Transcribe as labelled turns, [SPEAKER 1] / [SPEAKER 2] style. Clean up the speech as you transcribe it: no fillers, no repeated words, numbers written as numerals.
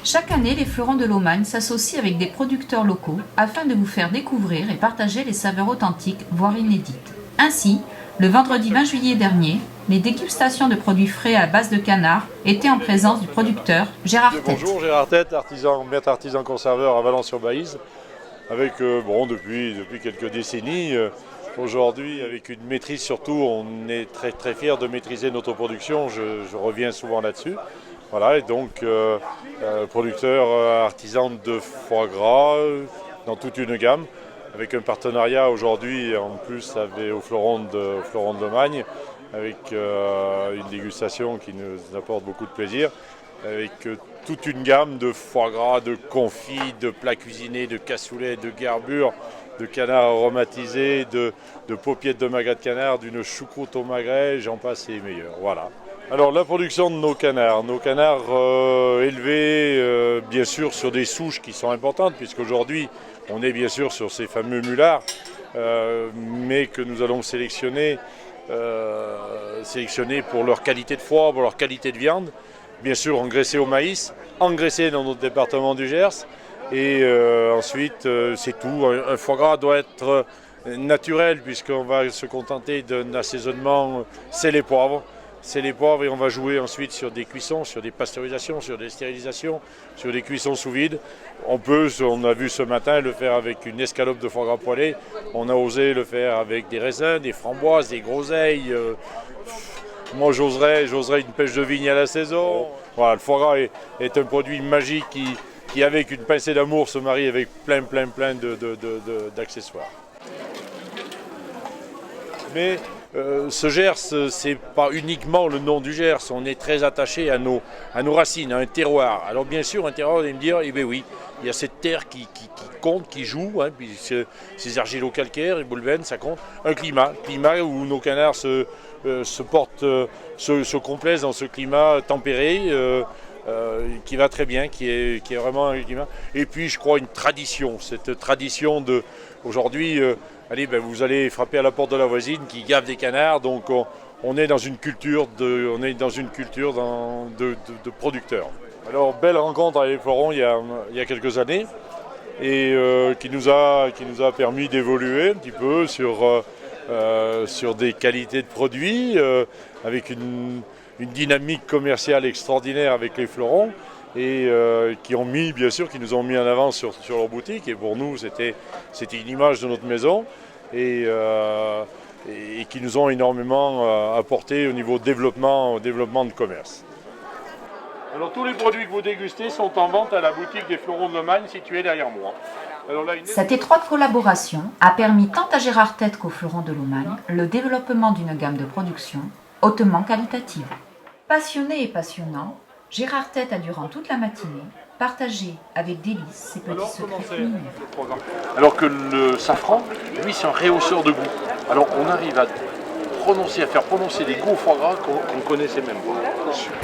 [SPEAKER 1] Chaque année, les fleurons de Lomagne s'associent avec des producteurs locaux afin de vous faire découvrir et partager les saveurs authentiques, voire inédites. Ainsi, le vendredi 20 juillet dernier, les dégustations de produits frais à base de canard étaient en présence du producteur Gérard Tête.
[SPEAKER 2] Bonjour, Gérard Tête, maître artisan conserveur à Valence-sur-Baïse, avec depuis quelques décennies. Aujourd'hui, avec une maîtrise surtout, on est très fiers de maîtriser notre production. Je reviens souvent là-dessus. Voilà, et donc producteur artisan de foie gras dans toute une gamme, avec un partenariat aujourd'hui en plus au Fleuron de Lomagne, avec une dégustation qui nous apporte beaucoup de plaisir, avec toute une gamme de foie gras, de confits, de plats cuisinés, de cassoulets, de garbures, de canards aromatisés, de paupiettes de magret de canard, d'une choucroute au magret, j'en passe et meilleurs. Voilà. Alors la production de nos canards élevés bien sûr sur des souches qui sont importantes, puisqu'aujourd'hui on est bien sûr sur ces fameux mulards, mais que nous allons sélectionner pour leur qualité de foie, pour leur qualité de viande, bien sûr engraissés au maïs, engraissés dans notre département du Gers, et ensuite c'est tout. Un foie gras doit être naturel, puisqu'on va se contenter d'un assaisonnement sel et poivre. C'est les poivres, et on va jouer ensuite sur des cuissons, sur des pasteurisations, sur des stérilisations, sur des cuissons sous vide. On a vu ce matin le faire avec une escalope de foie gras poêlé. On a osé le faire avec des raisins, des framboises, des groseilles. Moi j'oserais une pêche de vigne à la saison. Voilà, le foie gras est un produit magique qui avec une pincée d'amour se marie avec plein d'accessoires. Mais ce Gers, c'est pas uniquement le nom du Gers, on est très attaché à nos racines, à un terroir. Alors bien sûr, un terroir, vous allez me dire, eh bien oui, il y a cette terre qui compte, qui joue, hein, puis ces argilo-calcaires, les boulevens, ça compte. Un climat où nos canards se complaisent dans ce climat tempéré, qui va très bien, qui est vraiment un climat. Et puis je crois une tradition, cette tradition de aujourd'hui. Vous allez frapper à la porte de la voisine qui gave des canards, donc on est dans une culture de producteurs. Alors belle rencontre avec les fleurons il y a quelques années, et qui nous a permis d'évoluer un petit peu sur des qualités de produits, avec une dynamique commerciale extraordinaire avec les fleurons, et qui nous ont mis en avant sur leur boutique, et pour nous c'était une image de notre maison, et qui nous ont énormément apporté au niveau développement de commerce. Alors tous les produits que vous dégustez sont en vente à la boutique des Fleurons de Lomagne située derrière moi.
[SPEAKER 1] Cette étroite collaboration a permis tant à Gérard Tête qu'aux Fleurons de Lomagne le développement d'une gamme de production hautement qualitative. Passionné et passionnant, Gérard Tête a durant toute la matinée partagé avec délice ses petits secrets culinaires.
[SPEAKER 2] Alors que le safran, lui, c'est un rehausseur de goût. Alors on arrive à faire prononcer des goûts au foie gras qu'on connaissait même pas. Super.